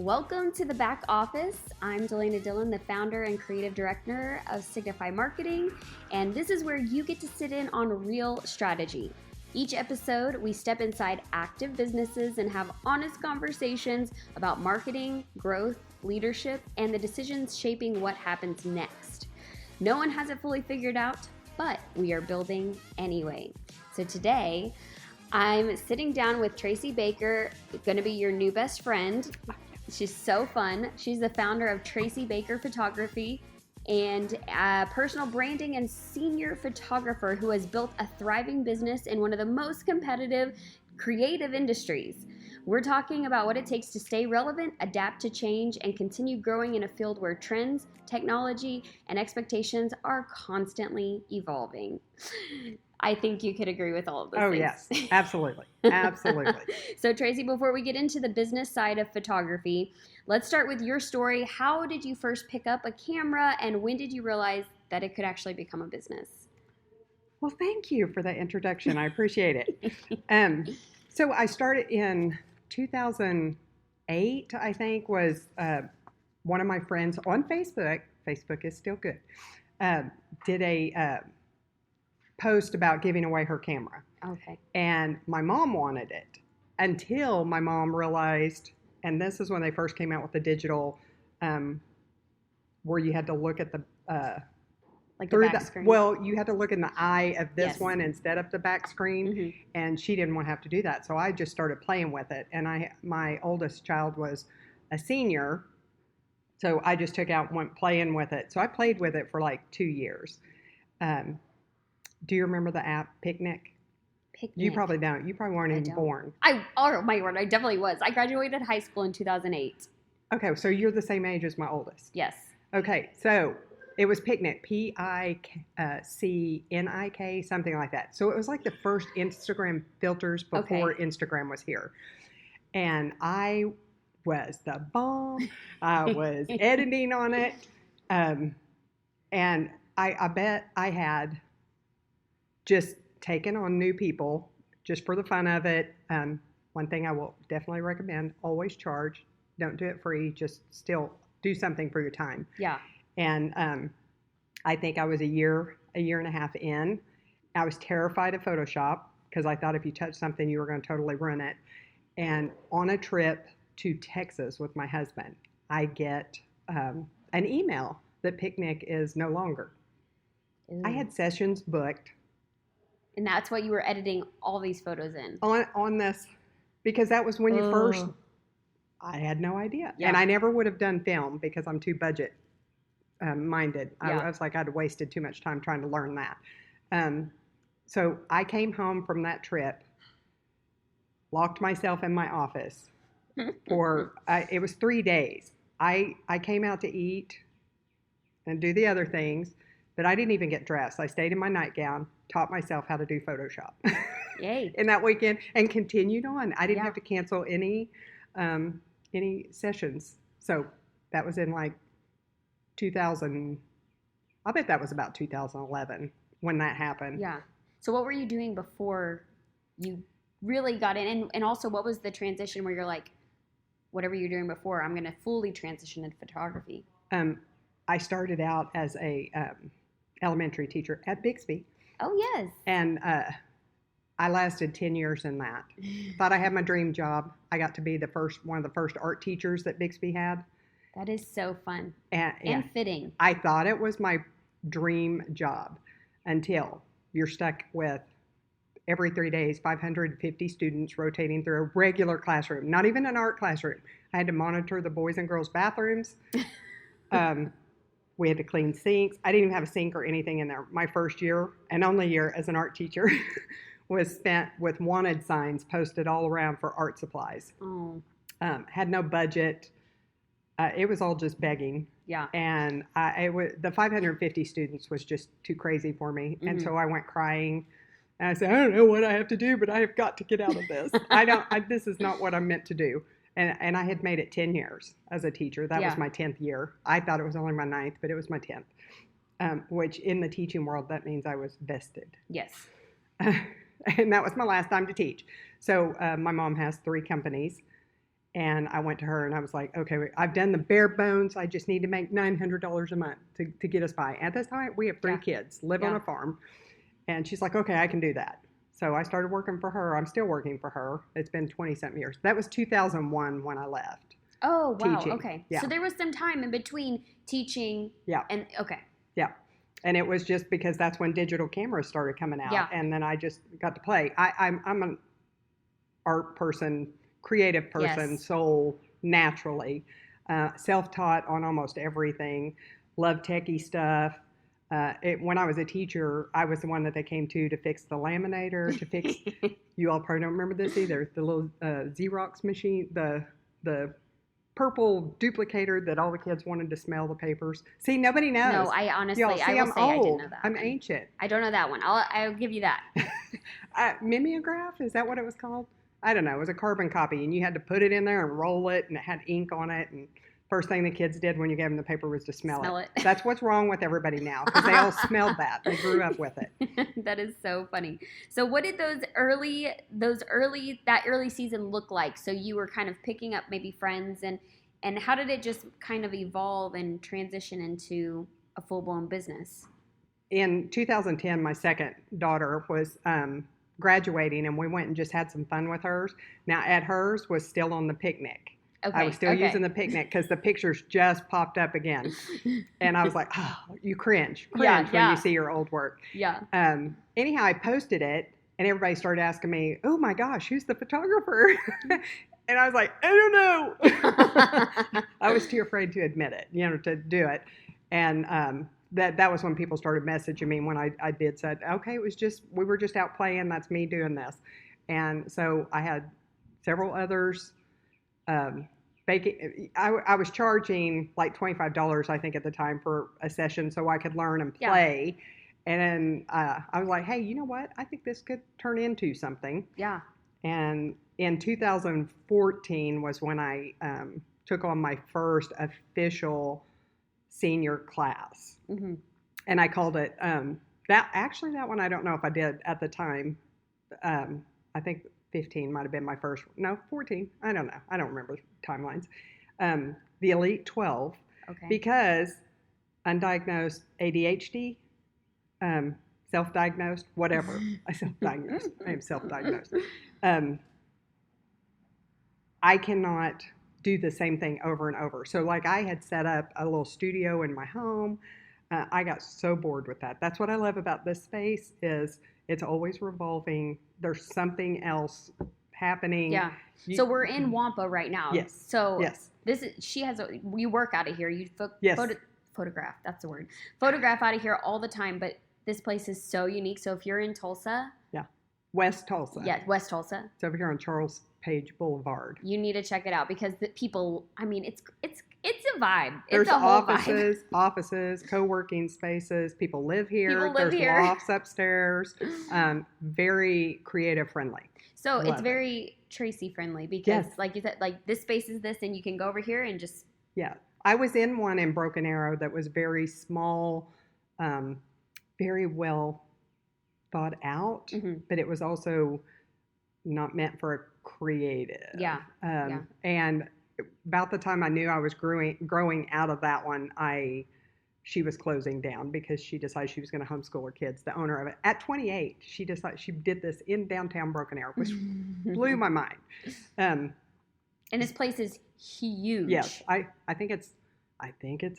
Welcome to the back office. I'm Dalayna Dillon, the founder and creative director of Signify Marketing, and this is where you get to sit in on real strategy. Each episode, we step inside active businesses and have honest conversations about marketing, growth, leadership, and the decisions shaping what happens next. No one has it fully figured out, but we are building anyway. So today, I'm sitting down with Traci Baker, going to be your new best friend. She's so fun. She's the founder of Traci Baker Photography and a personal branding and senior photographer who has built a thriving business in one of the most competitive, creative industries. We're talking about what it takes to stay relevant, adapt to change, and continue growing in a field where trends, technology, and expectations are constantly evolving. I think you could agree with all of those things. Yes, absolutely. Absolutely. So Traci, before we get into the business side of photography, let's start with your story. How did you first pick up a camera, and when did you realize that it could actually become a business? Well, thank you for that introduction. I appreciate it. So I started in 2008, I think, was one of my friends on Facebook. Facebook is still good. Did a post about giving away her camera. Okay. And my mom wanted it until my mom realized, and this is when they first came out with the digital, where you had to look at the like the back screen. Well, you had to look in the eye of this Yes. one instead of the back screen, Mm-hmm. and she didn't want to have to do that. So I just started playing with it, and my oldest child was a senior, so I just took out and went playing with it. So I played with it for like 2 years. Do you remember the app Picnic? Picnic. You probably don't. You probably weren't even born. Oh my word, I definitely was. I graduated high school in 2008. Okay, so you're the same age as my oldest. Yes. Okay, so it was Picnic, Picnik, something like that. So it was like the first Instagram filters before Instagram was here. And I was the bomb. I was editing on it. And I bet I had just taken on new people just for the fun of it. One thing I will definitely recommend, always charge. Don't do it free. Just still do something for your time. Yeah. And I think I was a year and a half in. I was terrified of Photoshop because I thought if you touched something, you were going to totally ruin it. And on a trip to Texas with my husband, I get an email that Picnic is no longer. Ooh. I had sessions booked. And that's what you were editing all these photos in? On this, because that was when you first, I had no idea. Yeah. And I never would have done film because I'm too budget minded. Yeah. I was like, I'd wasted too much time trying to learn that. So I came home from that trip, locked myself in my office for, it was 3 days. I came out to eat and do the other things, but I didn't even get dressed. I stayed in my nightgown, taught myself how to do Photoshop. Yay. In that weekend, and continued on. I didn't have to cancel any sessions. So that was in like 2000. I bet that was about 2011 when that happened. Yeah. So what were you doing before you really got in? And also, what was the transition where you're like, whatever you're doing before, I'm going to fully transition into photography? I started out as a elementary teacher at Bixby. Oh, yes. And I lasted 10 years in that. Thought I had my dream job. I got to be one of the first art teachers that Bixby had. That is so fun and fitting. I thought it was my dream job until you're stuck with every 3 days, 550 students rotating through a regular classroom, not even an art classroom. I had to monitor the boys and girls bathrooms. We had to clean sinks. I didn't even have a sink or anything in there. My first year and only year as an art teacher was spent with wanted signs posted all around for art supplies. Oh. Had no budget. It was all just begging. Yeah. And the 550 students was just too crazy for me. Mm-hmm. And so I went crying. And I said, I don't know what I have to do, but I have got to get out of this. This is not what I'm meant to do. And I had made it 10 years as a teacher. That was my 10th year. I thought it was only my 9th, but it was my 10th, which in the teaching world, that means I was vested. Yes. And that was my last time to teach. So my mom has 3 companies, And I went to her and I was like, okay, I've done the bare bones. I just need to make $900 a month to get us by. At this time, we have 3 kids, live on a farm. And she's like, okay, I can do that. So I started working for her. I'm still working for her. It's been 20-something years. That was 2001 when I left. Oh, wow. Teaching. Okay. Yeah. So there was some time in between teaching. Yeah. And okay. Yeah. And it was just because that's when digital cameras started coming out. Yeah. And then I just got to play. I'm an art person, creative person, soul, naturally. Self-taught on almost everything. Love techie stuff. When I was a teacher, I was the one that they came to fix the laminator, to fix, you all probably don't remember this either, the little Xerox machine, the purple duplicator that all the kids wanted to smell the papers. See, nobody knows. No, I honestly, Y'all, see, I will say old. I didn't know that. I'm ancient. I don't know that one. I'll give you that. Mimeograph, is that what it was called? I don't know. It was a carbon copy, and you had to put it in there and roll it, and it had ink on it, and first thing the kids did when you gave them the paper was to smell it. That's what's wrong with everybody now, because they all smelled that. They grew up with it. That is so funny. So what did that early season look like? So you were kind of picking up maybe friends, and how did it just kind of evolve and transition into a full-blown business? In 2010, my second daughter was graduating, and we went and just had some fun with hers. Now, at hers was still on the picnic. Okay. I was still using the picnic because the pictures just popped up again. And I was like, oh, you cringe when you see your old work. Yeah. Anyhow, I posted it, and everybody started asking me, oh my gosh, who's the photographer? And I was like, I don't know. I was too afraid to admit it, to do it. And that was when people started messaging me when I did said, okay, we were just out playing. That's me doing this. And so I had several others. I was charging like $25, I think, at the time for a session so I could learn and play. Yeah. And then I was like, hey, you know what? I think this could turn into something. Yeah. And in 2014 was when I took on my first official senior class. Mm-hmm. And I called it, that one I don't know if I did at the time. I think 15 might have been my first. No, 14. I don't know. I don't remember timelines. The Elite 12. Okay. Because undiagnosed ADHD, self-diagnosed, whatever. I am self-diagnosed. I cannot do the same thing over and over. So like I had set up a little studio in my home. I got so bored with that. That's what I love about this space is it's always revolving. There's something else happening. Yeah. So we're in Wampa right now. Yes. So you work out of here. You photograph. That's the word. Photograph out of here all the time. But this place is so unique. So if you're in Tulsa. Yeah. West Tulsa. Yeah. West Tulsa. It's over here on Charles Page Boulevard. You need to check it out because the people, I mean, it's a vibe. There's it's a whole vibe. offices, co-working spaces. People live here. There's lofts upstairs. Very creative friendly. So it's very Traci friendly because like you said, like this space is this and you can go over here and just. Yeah. I was in one in Broken Arrow that was very small, very well thought out, but it was also not meant for a creative. Yeah. And about the time I knew I was growing out of that one, she was closing down because she decided she was going to homeschool her kids, the owner of it. At 28, she decided she did this in downtown Broken Arrow, which blew my mind. And this place is huge. Yes, I think it's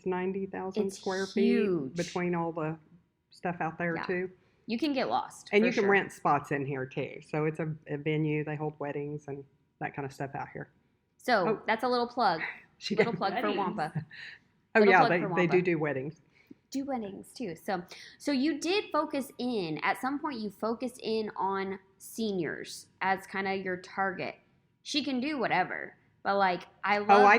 90,000 square feet between all the stuff out there too. You can get lost. And you can rent spots in here too. So it's a venue. They hold weddings and that kind of stuff out here. So that's a little plug. Little plug for Wampa. They do weddings. Do weddings too. So you did focus in, at some point you focused in on seniors as kind of your target. She can do whatever. But like, I love I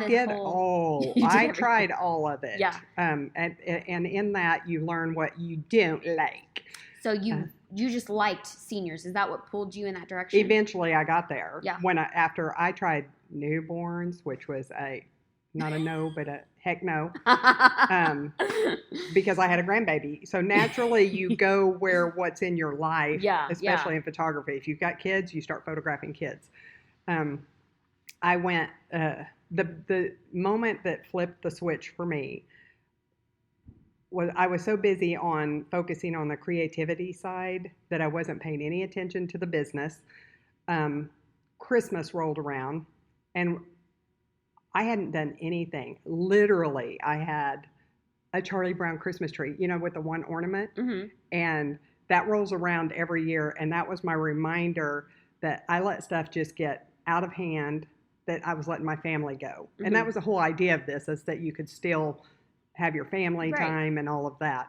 tried all of it. Yeah. And in that you learn what you don't like. So you just liked seniors. Is that what pulled you in that direction? Eventually I got there. Yeah. After I tried newborns, which was not a no, but a heck no. Because I had a grandbaby. So naturally you go where what's in your life, especially in photography. If you've got kids, you start photographing kids. I went, the moment that flipped the switch for me was I was so busy on focusing on the creativity side that I wasn't paying any attention to the business. Christmas rolled around and I hadn't done anything. Literally, I had a Charlie Brown Christmas tree, with the one ornament. Mm-hmm. And that rolls around every year. And that was my reminder that I let stuff just get out of hand, that I was letting my family go. Mm-hmm. And that was the whole idea of this, is that you could still have your family time and all of that.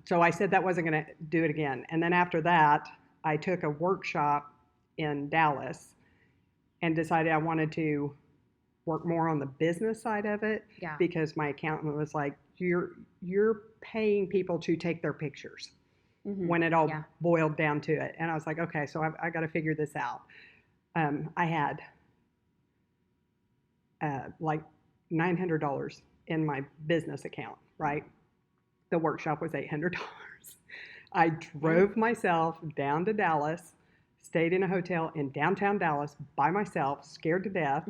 So I said that wasn't going to do it again. And then after that, I took a workshop in Dallas and decided I wanted to work more on the business side of it, because my accountant was like, you're paying people to take their pictures, when it all boiled down to it. And I was like, okay, so I got to figure this out. I had like $900 in my business account, right? The workshop was $800. I drove myself down to Dallas, stayed in a hotel in downtown Dallas by myself, scared to death,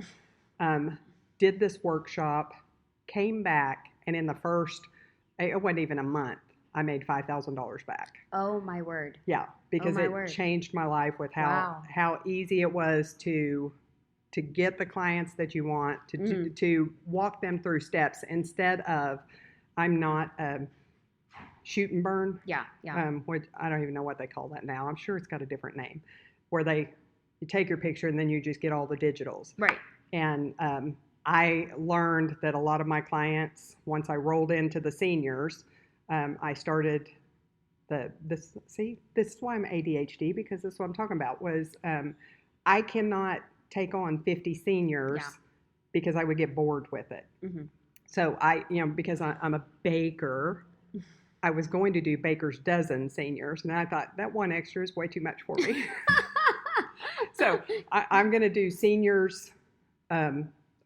did this workshop, came back, and in the first, it wasn't even a month, I made $5,000 back. Oh my word. Yeah, because it changed my life with how easy it was to get the clients that you want, to walk them through steps, instead of, I'm not shoot and burn. Which I don't even know what they call that now. I'm sure it's got a different name, where you take your picture and then you just get all the digitals. Right. And I learned that a lot of my clients, once I rolled into the seniors, I started this is why I'm ADHD, because this is what I'm talking about, was I cannot take on 50 seniors because I would get bored with it. Mm-hmm. So because I'm a baker, I was going to do baker's dozen seniors, and I thought that one extra is way too much for me. So I'm going to do seniors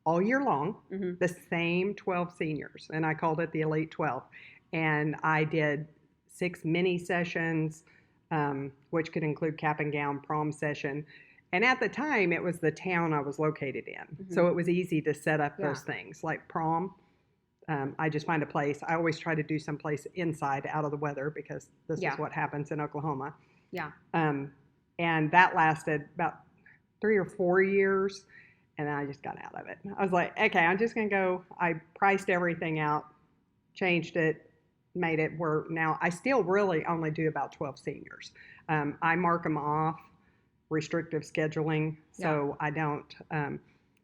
all year long, the same 12 seniors, and I called it the Elite 12. And I did 6 mini sessions, which could include cap and gown, prom session. And at the time, it was the town I was located in. Mm-hmm. So it was easy to set up those things. Like prom, I just find a place. I always try to do someplace inside, out of the weather, because this is what happens in Oklahoma. Yeah. And that lasted about 3 or 4 years. And then I just got out of it. I was like, okay, I'm just going to go. I priced everything out, changed it, made it where now I still really only do about 12 seniors. I mark them off, restrictive scheduling, so I don't,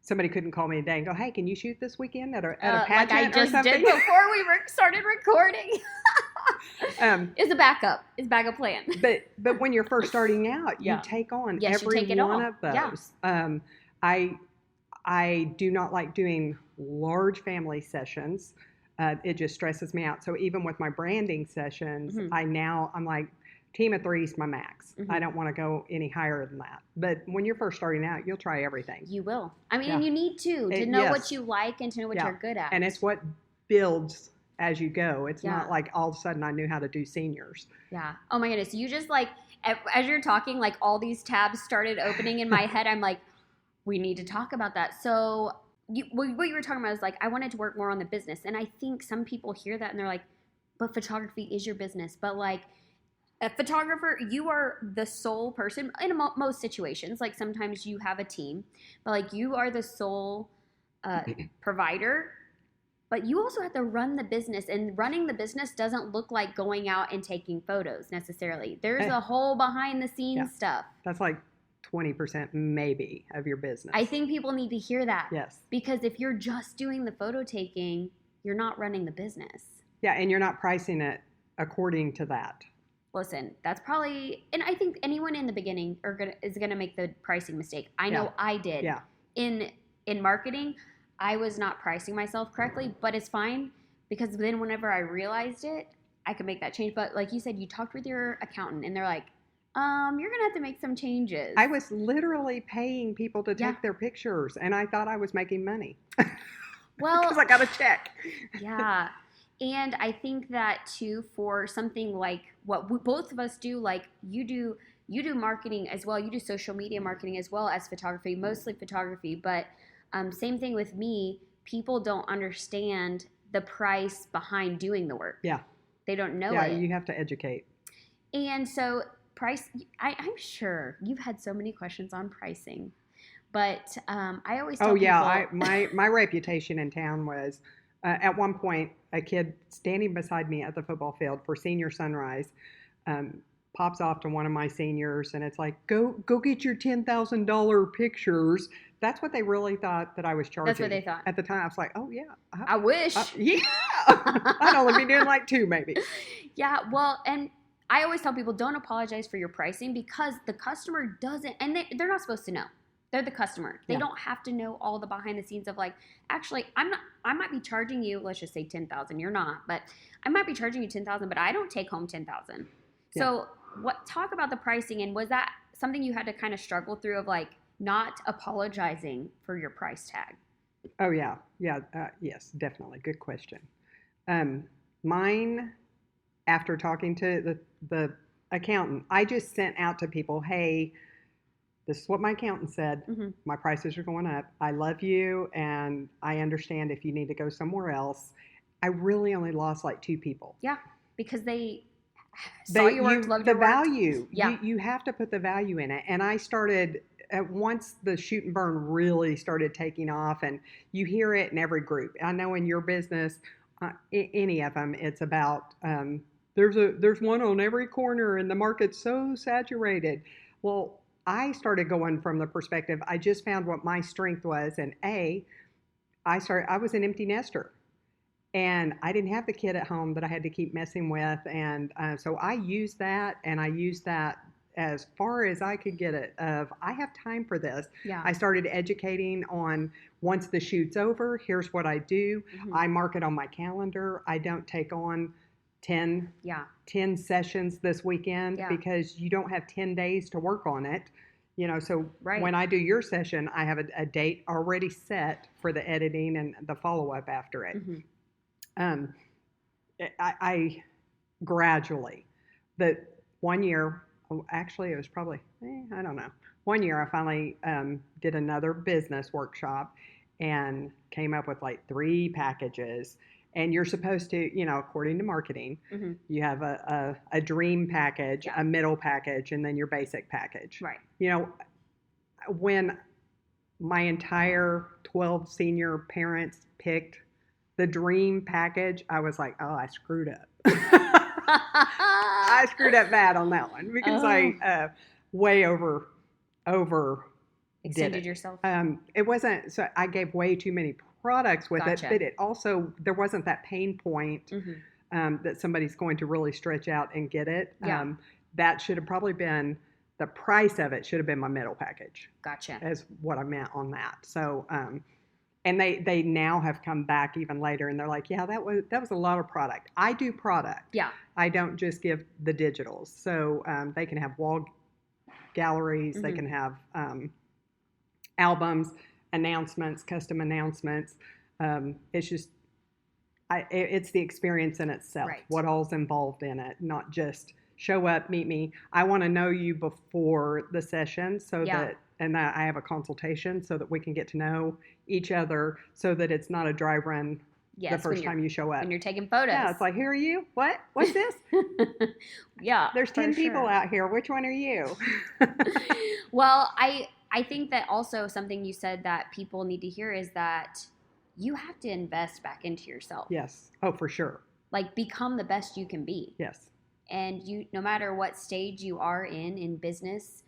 somebody couldn't call me today and go, hey, can you shoot this weekend at a pageant like I just or something? did before we started recording. It's a backup. It's a backup plan. But when you're first starting out, you take on every one of those. Yeah. I do not like doing large family sessions. It just stresses me out. So even with my branding sessions, I'm like, team of 3 is my max. I don't want to go any higher than that. But when you're first starting out, you'll try everything. You will. I mean, and you need to know what you like and to know what you're good at. And it's what builds as you go. It's not like all of a sudden I knew how to do seniors. Yeah. Oh my goodness. You just like, as you're talking, like all these tabs started opening in my head. I'm like, we need to talk about that. So what you were talking about is like, I wanted to work more on the business. And I think some people hear that and they're like, but photography is your business. But like a photographer, you are the sole person in most situations. Like sometimes you have a team, but like you are the sole provider. But you also have to run the business, and running the business doesn't look like going out and taking photos necessarily. There's a whole behind the scenes stuff. That's like 20% maybe of your business. I think people need to hear that. Yes. Because if you're just doing the photo taking, you're not running the business. Yeah, and you're not pricing it according to that. Listen, that's probably, and I think anyone in the beginning is gonna make the pricing mistake. I know I did. Yeah. In marketing, I was not pricing myself correctly, but it's fine because then whenever I realized it, I could make that change. But like you said, you talked with your accountant and they're like, you're going to have to make some changes. I was literally paying people to take their pictures, and I thought I was making money. Well, because I got a check. Yeah. And I think that too, for something like what both of us do, like you do you do marketing as well. You do social media marketing as well as photography, mostly photography. But same thing with me. People don't understand the price behind doing the work. Yeah. They don't know it. Yeah, you have to educate. And so price, I'm sure you've had so many questions on pricing. But I always tell people... my reputation in town was, at one point, a kid standing beside me at the football field for senior sunrise pops off to one of my seniors, and it's like, go get your $10,000 pictures. That's what they really thought that I was charging. That's what they thought. At the time, I was like, oh, yeah. I wish. Yeah. I'd only be doing like 2 maybe. Yeah, well, and I always tell people, don't apologize for your pricing, because the customer doesn't, and they're not supposed to know. They're the customer. They don't have to know all the behind the scenes of like, actually, I might be charging you, let's just say 10,000. You're not, but I might be charging you 10,000, but I don't take home 10,000. Yeah. So talk about the pricing, and was that something you had to kind of struggle through of like not apologizing for your price tag? Oh yeah. Yeah. Yes, definitely. Good question. Mine, after talking to the accountant, I just sent out to people, hey, this is what my accountant said. Mm-hmm. My prices are going up. I love you, and I understand if you need to go somewhere else. I really only lost like 2 people. Yeah, because they saw your work, loved your work. The value. Yeah. You have to put the value in it. And I started, once the shoot and burn really started taking off, and you hear it in every group. I know in your business, any of them, it's about there's one on every corner, and the market's so saturated. Well, I started going from the perspective, I just found what my strength was, and I was an empty nester, and I didn't have the kid at home that I had to keep messing with, and so I used that, and I used that as far as I could get it, of I have time for this. Yeah. I started educating on, once the shoot's over, here's what I do. Mm-hmm. I mark it on my calendar. I don't take on 10 sessions this weekend because you don't have 10 days to work on it. So when I do your session, I have a date already set for the editing and the follow-up after it. Mm-hmm. I gradually, the 1 year, actually it was probably, I don't know. 1 year I finally did another business workshop and came up with like 3 packages. And you're supposed to, according to marketing, mm-hmm. you have a dream package, a middle package, and then your basic package. Right. When my entire 12 senior parents picked the dream package, I was like, oh, I screwed up. I screwed up bad on that one because I way over extended yourself. It wasn't, so I gave way too many products with it, but it also, there wasn't that pain point mm-hmm. That somebody's going to really stretch out and get it. Yeah. That should have probably been, the price of it should have been my middle package. Gotcha. Is what I meant on that. So, and they now have come back even later, and they're like, yeah, that was a lot of product. I do product. Yeah. I don't just give the digitals. So they can have wall galleries, mm-hmm. they can have albums, announcements, custom announcements. It's just, it's the experience in itself. Right. What all's involved in it, not just show up, meet me. I want to know you before the session that I have a consultation so that we can get to know each other, so that it's not a dry run the first time you show up. When you're taking photos. Yeah, it's like, who are you? What? What's this? Yeah. There's 10 people out here. Which one are you? Well, I think that also something you said that people need to hear is that you have to invest back into yourself. Yes. Oh, for sure. Like, become the best you can be. Yes. And no matter what stage you are in business,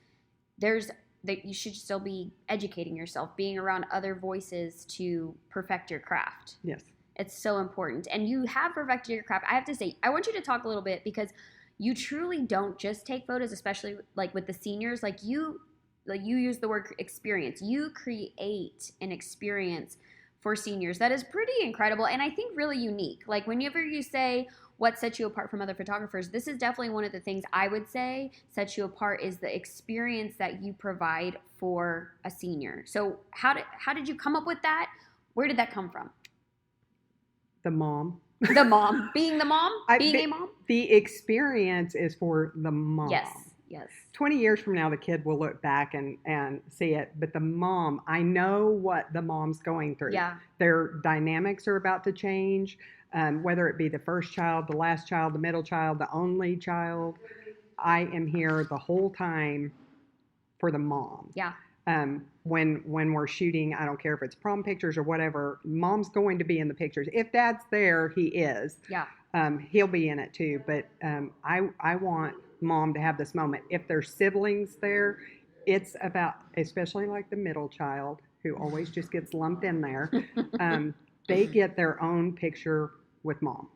you should still be educating yourself, being around other voices to perfect your craft. Yes. It's so important. And you have perfected your craft. I have to say, I want you to talk a little bit, because you truly don't just take photos, especially like with the seniors. Like you use the word experience. You create an experience for seniors that is pretty incredible, and I think really unique. Like, whenever you say what sets you apart from other photographers, this is definitely one of the things I would say sets you apart, is the experience that you provide for a senior. So how did you come up with that? Where did that come from? The mom. The mom. Being the mom? Being a mom? The experience is for the mom. Yes. Yes. 20 years from now, the kid will look back and see it. But the mom, I know what the mom's going through. Yeah. Their dynamics are about to change, whether it be the first child, the last child, the middle child, the only child. I am here the whole time for the mom. Yeah. When we're shooting, I don't care if it's prom pictures or whatever, mom's going to be in the pictures. If dad's there, he is. Yeah. He'll be in it too. But I want mom to have this moment. If there's siblings there, it's about, especially like the middle child who always just gets lumped in there. They get their own picture with mom.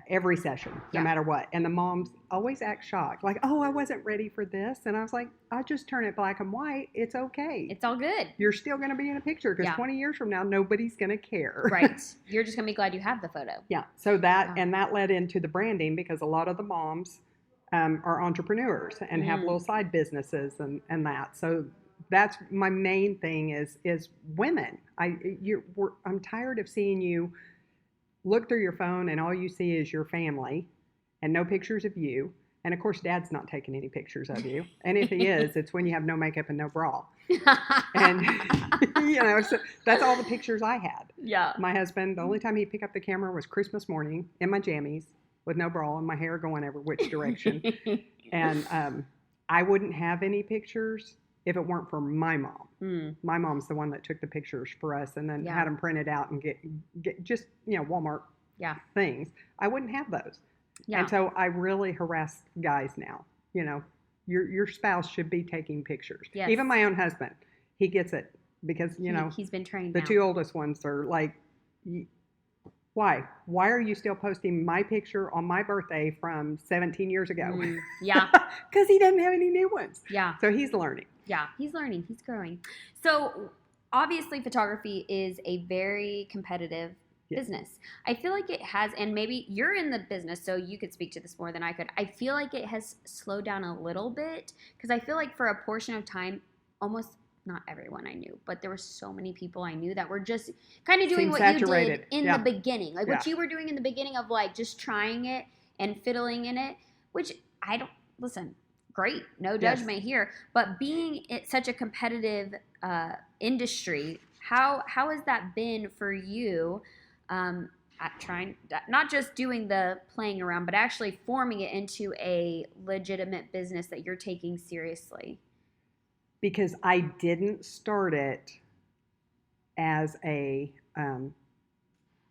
Every session, no matter what. And the moms always act shocked. Like, oh, I wasn't ready for this. And I was like, I just turn it black and white. It's okay. It's all good. You're still going to be in a picture because 20 years from now, nobody's going to care. Right. You're just going to be glad you have the photo. Yeah. So that, and that led into the branding because a lot of the moms are entrepreneurs and have little side businesses and that. So that's my main thing is women. I'm tired of seeing you look through your phone and all you see is your family and no pictures of you. And of course, dad's not taking any pictures of you. And if he is, it's when you have no makeup and no bra. And, so that's all the pictures I had. Yeah. My husband, the only time he'd pick up the camera was Christmas morning in my jammies with no bra and my hair going every which direction. And I wouldn't have any pictures if it weren't for my mom. My mom's the one that took the pictures for us and then had them printed out and get just, Walmart things. I wouldn't have those. Yeah. And so I really harass guys now. Your spouse should be taking pictures. Yes. Even my own husband, he gets it because, he's been trained the now. Two oldest ones are like, why? Why are you still posting my picture on my birthday from 17 years ago? Yeah. Because he doesn't have any new ones. Yeah. So he's learning. Yeah, he's learning. He's growing. So obviously photography is a very competitive business. I feel like it has, and maybe you're in the business, so you could speak to this more than I could. I feel like it has slowed down a little bit because I feel like for a portion of time, almost not everyone I knew, but there were so many people I knew that were just kind of doing what you did in the beginning. Like what you were doing in the beginning of like just trying it and fiddling in it, which I don't, listen, great, no judgment here, but being such a competitive industry, how has that been for you at trying, not just doing the playing around, but actually forming it into a legitimate business that you're taking seriously? Because I didn't start it as a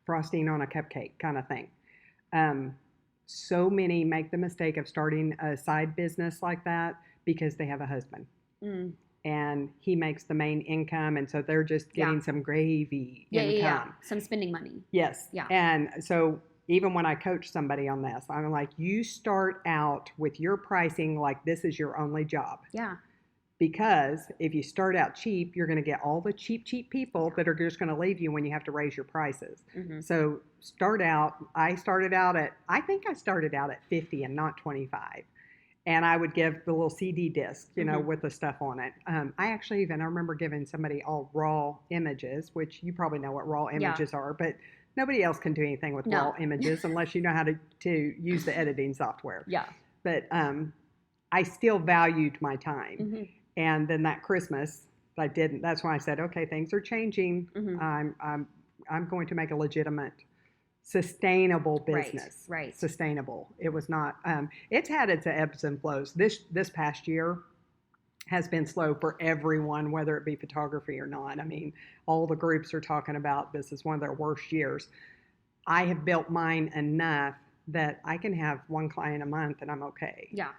frosting on a cupcake kind of thing. So many make the mistake of starting a side business like that because they have a husband. And he makes the main income, and so they're just getting some gravy income. Some spending money. Yes. Yeah. And so even when I coach somebody on this, I'm like, you start out with your pricing like this is your only job. Yeah. Because if you start out cheap, you're going to get all the cheap people that are just going to leave you when you have to raise your prices. So I started out at 50 and not 25. And I would give the little CD disc, with the stuff on it. I remember giving somebody all raw images, which you probably know what raw images are, but nobody else can do anything with raw images unless you know how to use the editing software. Yeah. But I still valued my time. And then that Christmas, I didn't. That's when I said, okay, things are changing. I'm going to make a legitimate, sustainable business. Right. Sustainable. It was not. It's had its ebbs and flows. This past year has been slow for everyone, whether it be photography or not. I mean, all the groups are talking about this is one of their worst years. I have built mine enough that I can have one client a month and I'm okay. Yeah.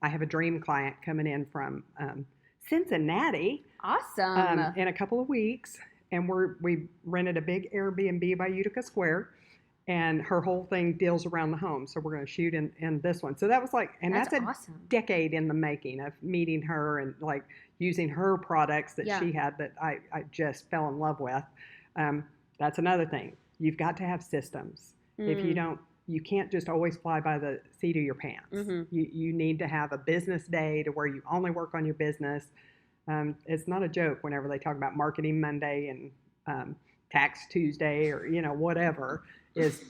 I have a dream client coming in from Cincinnati. Awesome. In a couple of weeks. And we rented a big Airbnb by Utica Square. And her whole thing deals around the home. So we're going to shoot in this one. So that was like, and that's awesome. Decade in the making of meeting her and like using her products that she had that I just fell in love with. That's another thing. You've got to have systems. If you don't, you can't just always fly by the seat of your pants. You need to have a business day to where you only work on your business. It's not a joke whenever they talk about Marketing Monday and Tax Tuesday or whatever is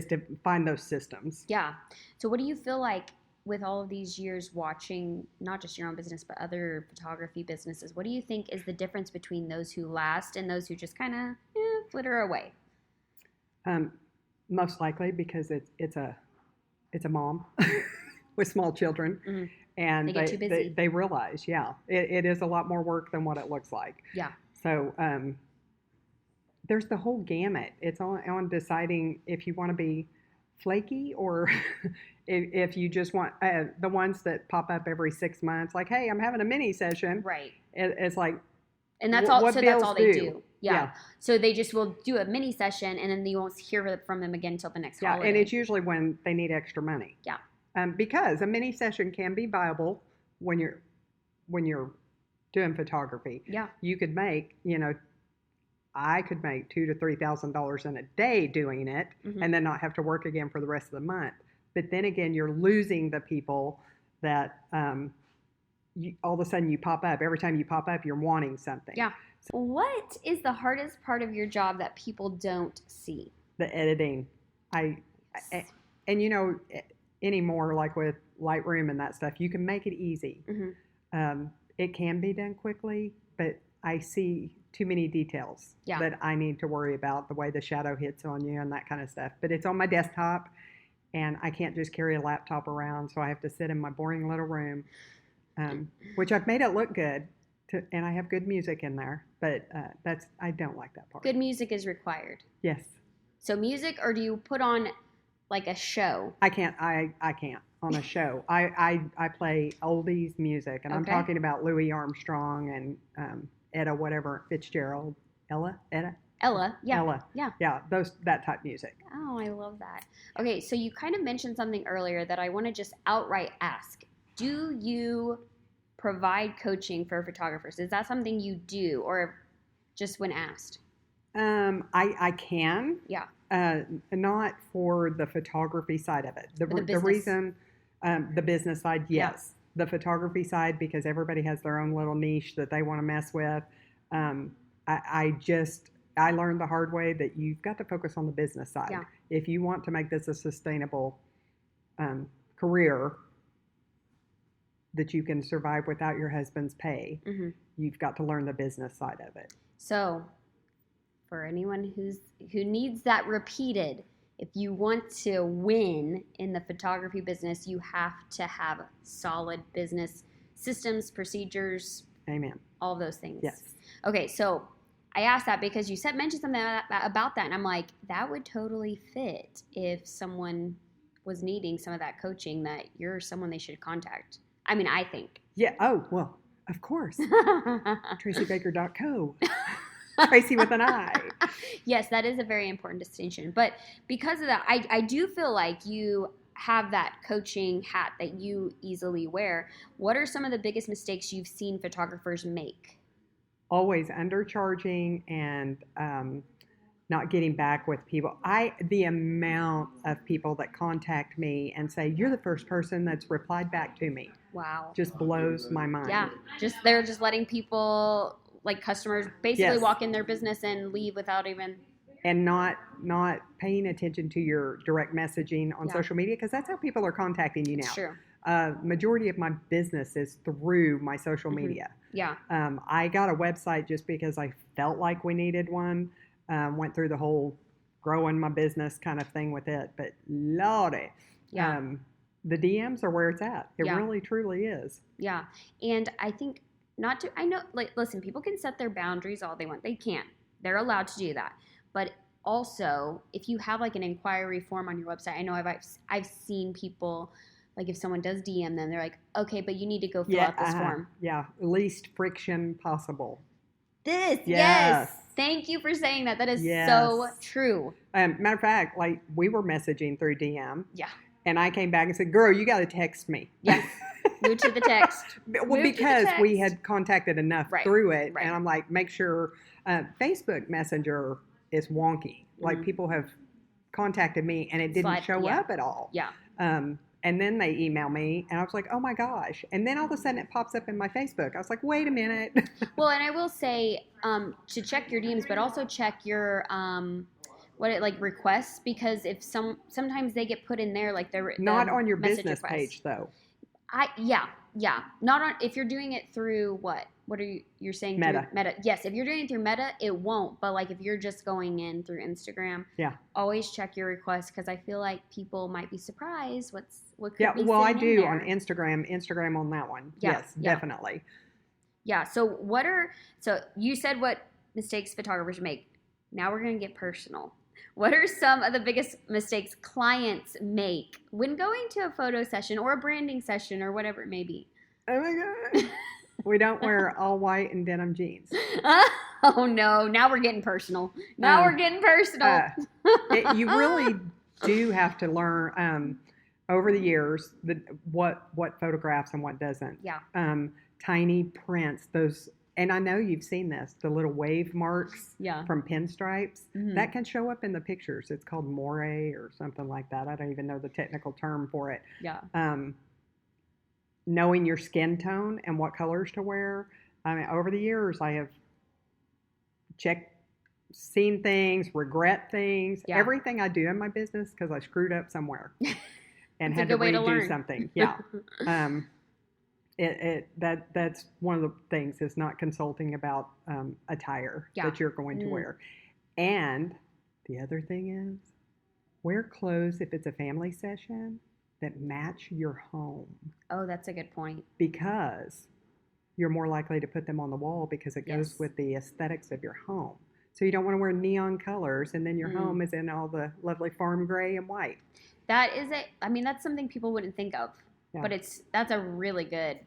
to find those systems. Yeah. So what do you feel like with all of these years watching not just your own business but other photography businesses, what do you think is the difference between those who last and those who just kind of flitter away? Most likely because it's a mom with small children, Mm-hmm. and they get too busy. They realize, it is a lot more work than what it looks like. Yeah. So there's the whole gamut. It's on deciding if you want to be flaky or if you just want the ones that pop up every 6 months, like, hey, I'm having a mini session. Right. It's like, and that's all. So that's all they do. Yeah. So they just will do a mini session, and then you won't hear from them again until the next holiday. And it's usually when they need extra money. Yeah. Because a mini session can be viable when you're doing photography. Yeah. You could make, I could make $2,000 to $3,000 in a day doing it, mm-hmm. and then not have to work again for the rest of the month. But then again, you're losing the people that all of a sudden you pop up. Every time you pop up, you're wanting something. Yeah. So what is the hardest part of your job that people don't see? The editing. And anymore, like with Lightroom and that stuff, you can make it easy. Mm-hmm. It can be done quickly, but I see too many details that I need to worry about, the way the shadow hits on you and that kind of stuff. But it's on my desktop, and I can't just carry a laptop around, so I have to sit in my boring little room, which I've made it look good, and I have good music in there, but I don't like that part. Good music is required. Yes. So music, or do you put on like a show? I can't on a show. I play oldies music, and I'm talking about Louis Armstrong and Etta Fitzgerald. Ella, yeah. Ella, yeah, that type music. Oh, I love that. Okay, so you kind of mentioned something earlier that I want to just outright ask. Do you provide coaching for photographers? Is that something you do, or just when asked? I can. Yeah. Not for the photography side of it. The reason, the business side, yes. Yeah. The photography side, because everybody has their own little niche that they want to mess with. I learned the hard way that you've got to focus on the business side. Yeah. If you want to make this a sustainable career that you can survive without your husband's pay, mm-hmm. you've got to learn the business side of it. So, for anyone who needs that repeated, if you want to win in the photography business, you have to have solid business systems, procedures. Amen. All of those things. Yes. Okay, so I asked that because you mentioned something about that, and I'm like, that would totally fit if someone was needing some of that coaching, that you're someone they should contact. I mean, I think. Yeah. Oh, well, of course. TraciBaker.co. Traci with an I. Yes, that is a very important distinction. But because of that, I do feel like you have that coaching hat that you easily wear. What are some of the biggest mistakes you've seen photographers make? Always undercharging and not getting back with people. The amount of people that contact me and say, you're the first person that's replied back to me. Wow. Just blows my mind. Yeah. They're just letting people, like customers, basically walk in their business and leave without even. And not paying attention to your direct messaging on social media, because that's how people are contacting you now. It's true. Majority of my business is through my social mm-hmm. media. Yeah. I got a website just because I felt like we needed one. Went through the whole growing my business kind of thing with it, but Lordy, the DMs are where it's at. It really, truly is. Yeah. And I think listen, people can set their boundaries all they want. They can. They're allowed to do that. But also, if you have like an inquiry form on your website, I know I've seen people, like if someone does DM them, they're like, okay, but you need to go fill out this form. Yeah, least friction possible. Yes. Thank you for saying that. That is so true. Matter of fact, like we were messaging through DM. Yeah. And I came back and said, girl, you got to text me. Yes. Move to the text. Well, because we had contacted enough through it. Right. And I'm like, make sure Facebook Messenger is wonky. Mm-hmm. Like people have contacted me and it didn't show up at all. Yeah. And then they email me and I was like, oh my gosh. And then all of a sudden it pops up in my Facebook. I was like, wait a minute. Well, and I will say to check your DMs, but also check your what it like requests, because if sometimes they get put in there like they're not on your business page though. Yeah, not on, if you're doing it through what are you're saying Meta. through Meta? Yes, if you're doing it through Meta, it won't. But like if you're just going in through Instagram, always check your requests, because I feel like people might be surprised what could be well, I sitting in do there. On Instagram on that one. Yes, definitely. Yeah. So you said what mistakes photographers make. Now we're going to get personal. What are some of the biggest mistakes clients make when going to a photo session or a branding session or whatever it may be? Oh my God. We don't wear all white and denim jeans. Oh no, now we're getting personal. We're getting personal. You really do have to learn over the years what photographs and what doesn't. Yeah. Tiny prints, those, and I know you've seen this, the little wave marks from pinstripes. Mm-hmm. That can show up in the pictures. It's called moire or something like that. I don't even know the technical term for it. Yeah. Knowing your skin tone and what colors to wear. I mean, over the years, I have seen things, regret things, everything I do in my business because I screwed up somewhere and had to redo something. Yeah. That's one of the things, is not consulting about attire that you're going to wear. And the other thing is, wear clothes if it's a family session that match your home. Oh, that's a good point. Because you're more likely to put them on the wall because it goes with the aesthetics of your home. So you don't want to wear neon colors and then your home is in all the lovely farm gray and white. That's something people wouldn't think of. Yeah. But that's a really good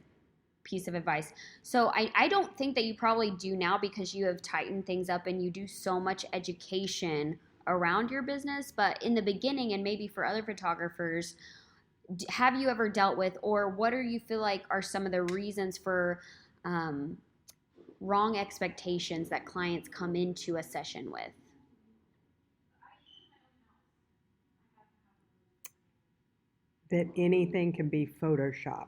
piece of advice. So I don't think that you probably do now, because you have tightened things up and you do so much education around your business. But in the beginning, and maybe for other photographers, have you ever dealt with, or what do you feel like are some of the reasons for wrong expectations that clients come into a session with? That anything can be photoshopped.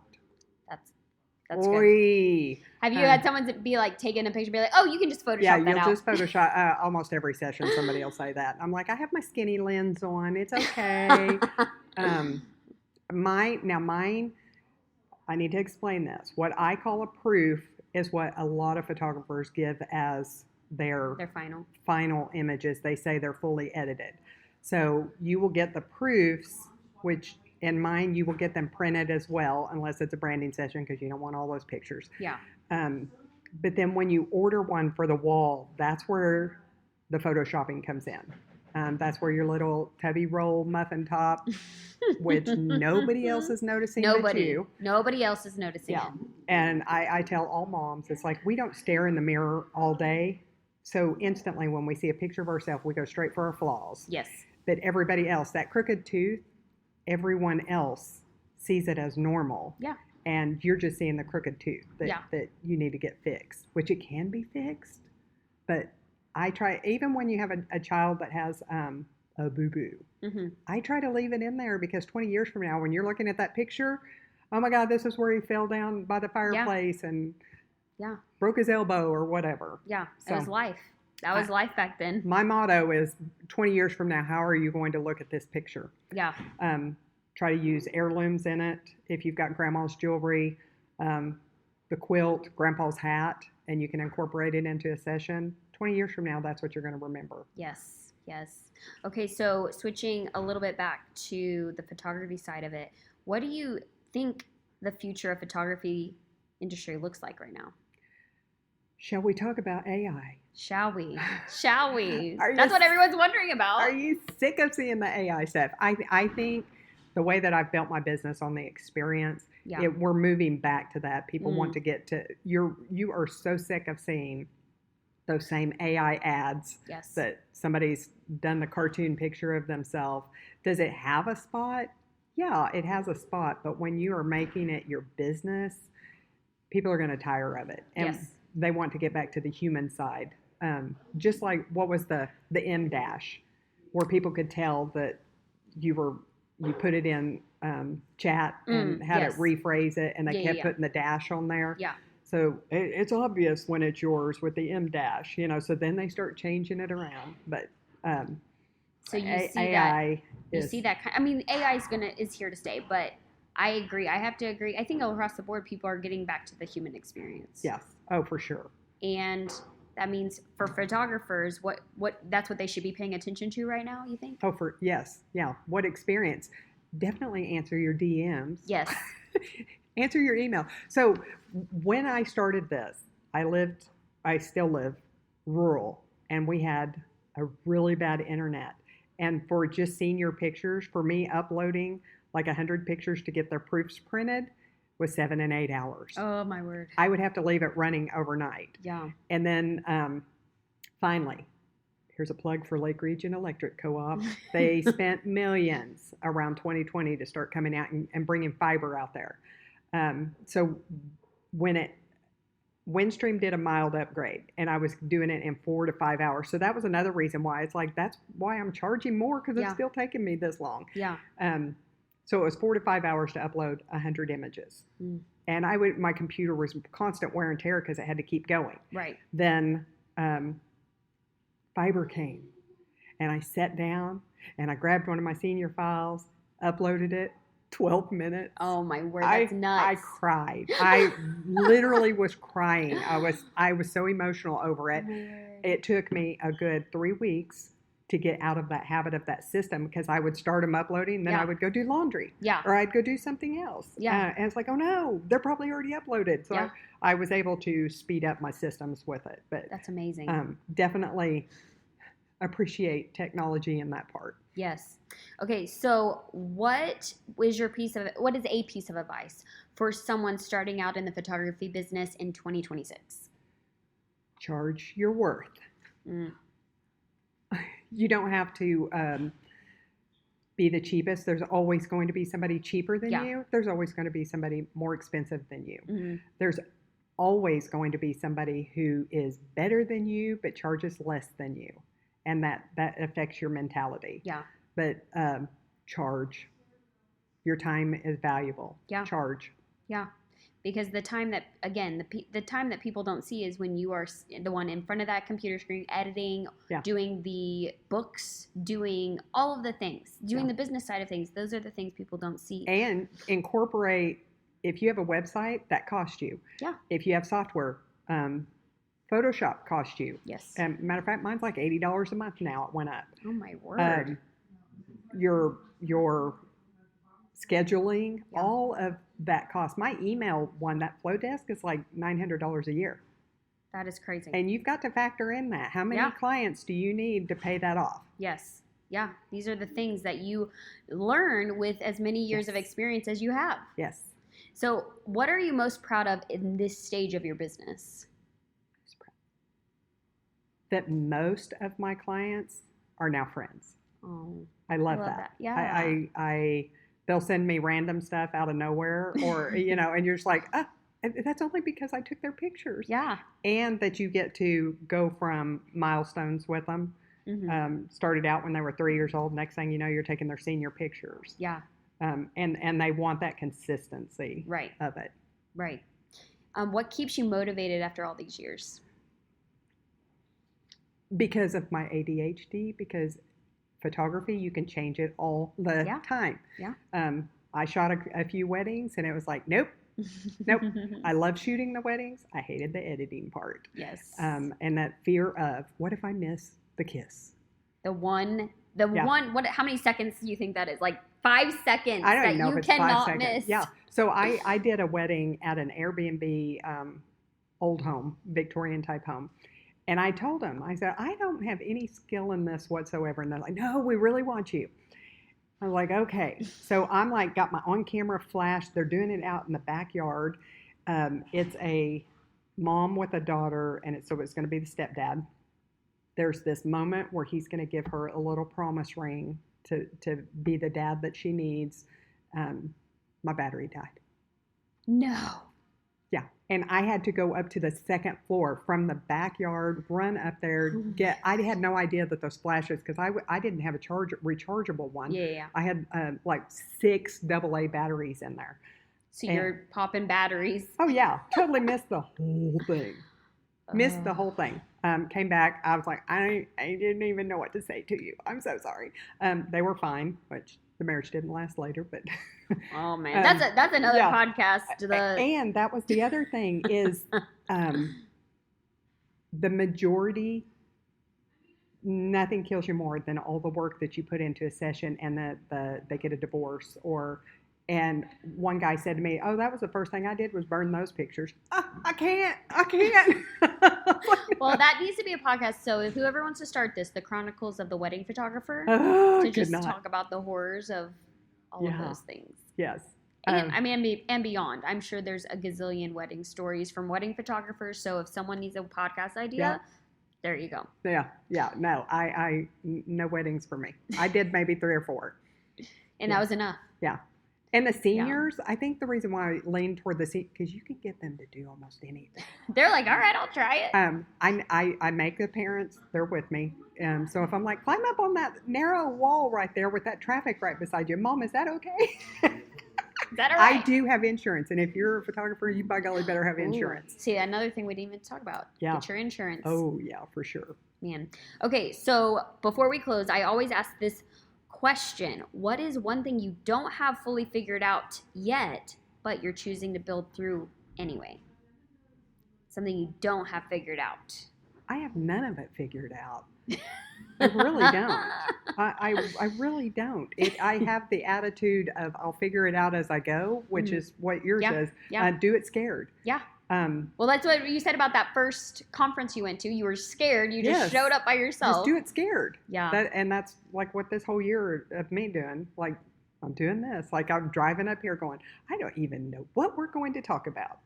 That's good. Have you had someone be like, taking a picture and be like, oh, you can just Photoshop that out? Yeah, you'll just Photoshop. Almost every session somebody will say that. I'm like, I have my skinny lens on. It's okay. Mine, I need to explain this. What I call a proof is what a lot of photographers give as their final images. They say they're fully edited. So you will get the proofs, which in mine you will get them printed as well, unless it's a branding session, because you don't want all those pictures. Yeah. But then when you order one for the wall, that's where the photoshopping comes in. That's where your little tubby roll muffin top, which nobody else is noticing but you. Nobody else is noticing it. And I tell all moms, it's like, we don't stare in the mirror all day. So instantly when we see a picture of ourselves, we go straight for our flaws. Yes. But everybody else, that crooked tooth, everyone else sees it as normal. Yeah. And you're just seeing the crooked tooth that you need to get fixed, which it can be fixed. But I try, even when you have a child that has a boo-boo, I try to leave it in there, because 20 years from now, when you're looking at that picture, oh my God, this is where he fell down by the fireplace and broke his elbow or whatever. Yeah, so, it was life. That was life back then. My motto is, 20 years from now, how are you going to look at this picture? Yeah. Try to use heirlooms in it. If you've got grandma's jewelry, the quilt, grandpa's hat, and you can incorporate it into a session, 20 years from now, that's what you're going to remember. Yes, yes. Okay, so switching a little bit back to the photography side of it, what do you think the future of photography industry looks like right now? Shall we talk about AI? Shall we? Shall we? That's what everyone's wondering about. Are you sick of seeing the AI stuff? I think the way that I've built my business on the experience, we're moving back to that. People want to get to, you are so sick of seeing those same AI ads that somebody's done the cartoon picture of themselves. Does it have a spot? Yeah, it has a spot. But when you are making it your business, people are going to tire of it. And they want to get back to the human side. Just like, what was the M dash, where people could tell that you put it in chat and had it rephrase it, and they kept putting the dash on there. Yeah. So it's obvious when it's yours with the M dash, so then they start changing it around. But So you see AI that, you see that kind. I mean, AI is here to stay, but I agree. I have to agree. I think across the board, people are getting back to the human experience. Yes. Oh, for sure. And that means for photographers, what that's what they should be paying attention to right now, you think? Oh, yes. Yeah. What experience? Definitely answer your DMs. Yes. Answer your email. So when I started this, I still live rural, and we had a really bad internet. And for just senior pictures, for me, uploading like 100 pictures to get their proofs printed was 7 and 8 hours. Oh, my word. I would have to leave it running overnight. Yeah. And then finally, here's a plug for Lake Region Electric Co-op. They spent millions around 2020 to start coming out and bringing fiber out there. So when Windstream did a mild upgrade, and I was doing it in 4 to 5 hours. So that was another reason why it's like, that's why I'm charging more, because it's still taking me this long. Yeah. So it was 4 to 5 hours to upload 100 images. And my computer was constant wear and tear because it had to keep going. Right. Then fiber came, and I sat down and I grabbed one of my senior files, uploaded it, 12 minutes. Oh my word, that's nuts. I cried. I literally was crying. I was so emotional over it. It took me a good 3 weeks to get out of that habit of that system, because I would start them uploading, and then I would go do laundry. Yeah. Or I'd go do something else. Yeah. And it's like, oh no, they're probably already uploaded. So I was able to speed up my systems with it. But that's amazing. Definitely appreciate technology in that part. Yes. Okay, so what is a piece of advice for someone starting out in the photography business in 2026? Charge your worth. You don't have to be the cheapest. There's always going to be somebody cheaper than you. There's always going to be somebody more expensive than you. There's always going to be somebody who is better than you but charges less than you. And that affects your mentality. Yeah. But charge. Your time is valuable. Yeah. Charge. Yeah. Because the time that, again, the time that people don't see is when you are the one in front of that computer screen, editing, doing the books, doing all of the things, doing the business side of things. Those are the things people don't see. And incorporate, if you have a website, that costs you. Yeah. If you have software, Photoshop costs you. Yes. Matter of fact, mine's like $80 a month now. It went up. Oh my word. Your scheduling, all of that cost. My email one, that Flow Desk, is like $900 a year. That is crazy. And you've got to factor in that. How many clients do you need to pay that off? Yes. Yeah. These are the things that you learn with as many years of experience as you have. Yes. So what are you most proud of in this stage of your business? That most of my clients are now friends. Oh, I love that. Yeah. They'll send me random stuff out of nowhere, or, and you're just like, that's only because I took their pictures. Yeah. And that you get to go from milestones with them. Started out when they were 3 years old. Next thing you know, you're taking their senior pictures. Yeah. And they want that consistency of it. Right. What keeps you motivated after all these years? Because of my ADHD, because photography, you can change it all the time. Yeah. I shot a few weddings, and it was like, nope. I love shooting the weddings. I hated the editing part. Yes. And that fear of, what if I miss the kiss? How many seconds do you think that is? Like 5 seconds I don't that know you if it's cannot 5 seconds. miss. Yeah. So I did a wedding at an Airbnb old home, Victorian type home. And I told them, I said, I don't have any skill in this whatsoever. And they're like, no, we really want you. I was like, okay. So I'm like, got my on-camera flash. They're doing it out in the backyard. It's a mom with a daughter, and so it's going to be the stepdad. There's this moment where he's going to give her a little promise ring to be the dad that she needs. My battery died. No. Yeah. And I had to go up to the second floor from the backyard, run up there, I had no idea that those flashes, because I didn't have a rechargeable one. Yeah. I had like 6 AA batteries in there. So you're popping batteries. Oh, yeah. Totally missed the whole thing. Missed the whole thing. Came back. I was like, I didn't even know what to say to you. I'm so sorry. They were fine, which the marriage didn't last later, but. Oh man, that's another podcast. And that was the other thing is, the majority. Nothing kills you more than all the work that you put into a session and they get a divorce and one guy said to me, "Oh, that was the first thing I did was burn those pictures." I can't. Well, that needs to be a podcast. So if whoever wants to start this, the Chronicles of the Wedding Photographer, to just talk about the horrors of all of those things. Yes. And beyond. I'm sure there's a gazillion wedding stories from wedding photographers. So if someone needs a podcast idea, there you go. Yeah. No, I no weddings for me. I did maybe 3 or 4. And that was enough. Yeah. And the seniors, I think the reason why I lean toward the seniors, because you can get them to do almost anything. They're like, all right, I'll try it. I make the parents, they're with me. So if I'm like, climb up on that narrow wall right there with that traffic right beside you. Mom, is that okay? Is that all right? I do have insurance. And if you're a photographer, you by golly better have insurance. See, another thing we didn't even talk about. Yeah. Get your insurance. Oh, yeah, for sure. Man. Okay, so before we close, I always ask this question. What is one thing you don't have fully figured out yet, but you're choosing to build through anyway? Something you don't have figured out. I have none of it figured out. I really don't. I really don't. I have the attitude of I'll figure it out as I go, which is what yours is. Yeah. Do it scared. Yeah. Well, that's what you said about that first conference you went to. You were scared. You just showed up by yourself. Just do it scared. Yeah. And that's like what this whole year of me doing. Like, I'm doing this. Like, I'm driving up here going, I don't even know what we're going to talk about.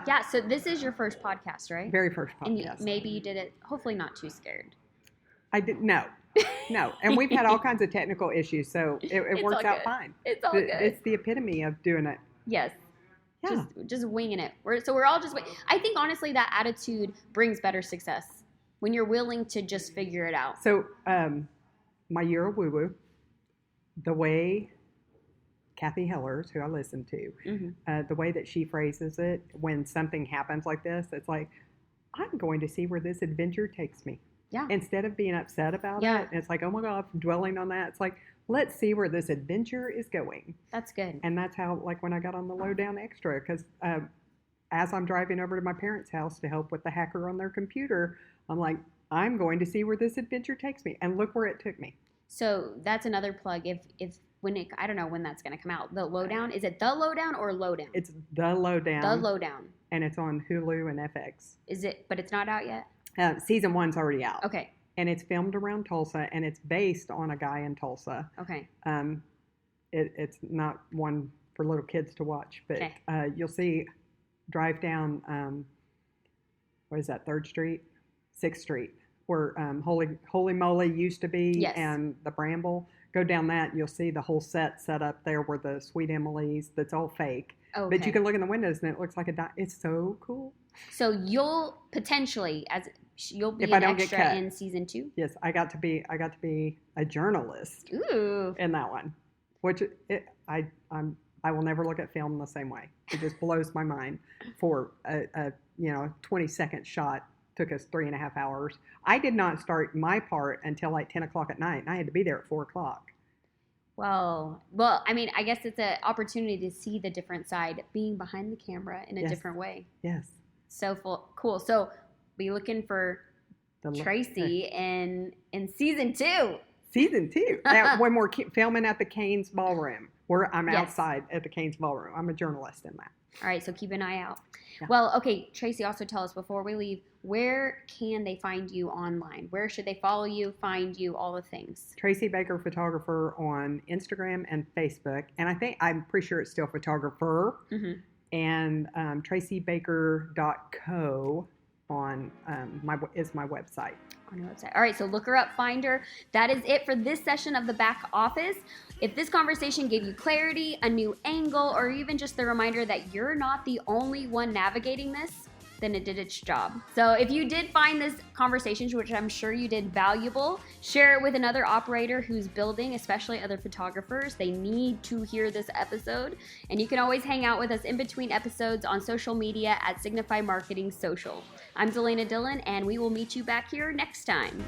Yeah. So this is your first podcast, right? Very first podcast. And maybe you did it, hopefully not too scared. I didn't. No. And we've had all kinds of technical issues, so it works out fine. It's all good. It's the epitome of doing it. Yes. Yeah. Just winging it. We're all just I think honestly that attitude brings better success when you're willing to just figure it out. So my year of woo-woo, the way Kathy Hellers, who I listen to, the way that she phrases it when something happens like this, it's like, I'm going to see where this adventure takes me. Yeah. Instead of being upset about it, it's like, oh my God, dwelling on that. It's like, let's see where this adventure is going. That's good. And that's how, like, when I got on the Lowdown Extra, because as I'm driving over to my parents' house to help with the hacker on their computer, I'm like, I'm going to see where this adventure takes me. And look where it took me. So that's another plug. I don't know when that's going to come out. The Lowdown, is it The Lowdown or Lowdown? It's The Lowdown. The Lowdown. And it's on Hulu and FX. But it's not out yet? Season 1's already out. Okay. And it's filmed around Tulsa, and it's based on a guy in Tulsa. Okay. It's not one for little kids to watch, but you'll see, drive down, what is that, 3rd Street? 6th Street, where Holy Moly used to be, and the Bramble. Go down that, and you'll see the whole set up there where the Sweet Emily's, that's all fake. Okay. But you can look in the windows, and it looks like it's so cool. So you'll potentially, you'll be an extra in season 2? Yes, I got to be a journalist. Ooh. In that one, which I will never look at film the same way. It just blows my mind. For a 20-second shot took us 3.5 hours. I did not start my part until like 10 o'clock at night, and I had to be there at 4 o'clock. Well, I mean, I guess it's an opportunity to see the different side, being behind the camera in a different way. Yes. So cool. So be looking for Traci in season 2. Season 2. When we're filming at the Canes Ballroom, where I'm outside at the Canes Ballroom. I'm a journalist in that. All right, so keep an eye out. Yeah. Well, okay, Traci, also tell us before we leave, where can they find you online? Where should they follow you, find you, all the things? Traci Baker Photographer on Instagram and Facebook. And I'm pretty sure it's still photographer. Mm-hmm. And tracibaker.co is my website. On your website. All right, so look her up, find her. That is it for this session of the Back Office. If this conversation gave you clarity, a new angle, or even just the reminder that you're not the only one navigating this, then it did its job. So if you did find this conversation, which I'm sure you did, valuable, share it with another operator who's building, especially other photographers. They need to hear this episode. And you can always hang out with us in between episodes on social media at Signify Marketing Social. I'm Dalayna Dillon, and we will meet you back here next time.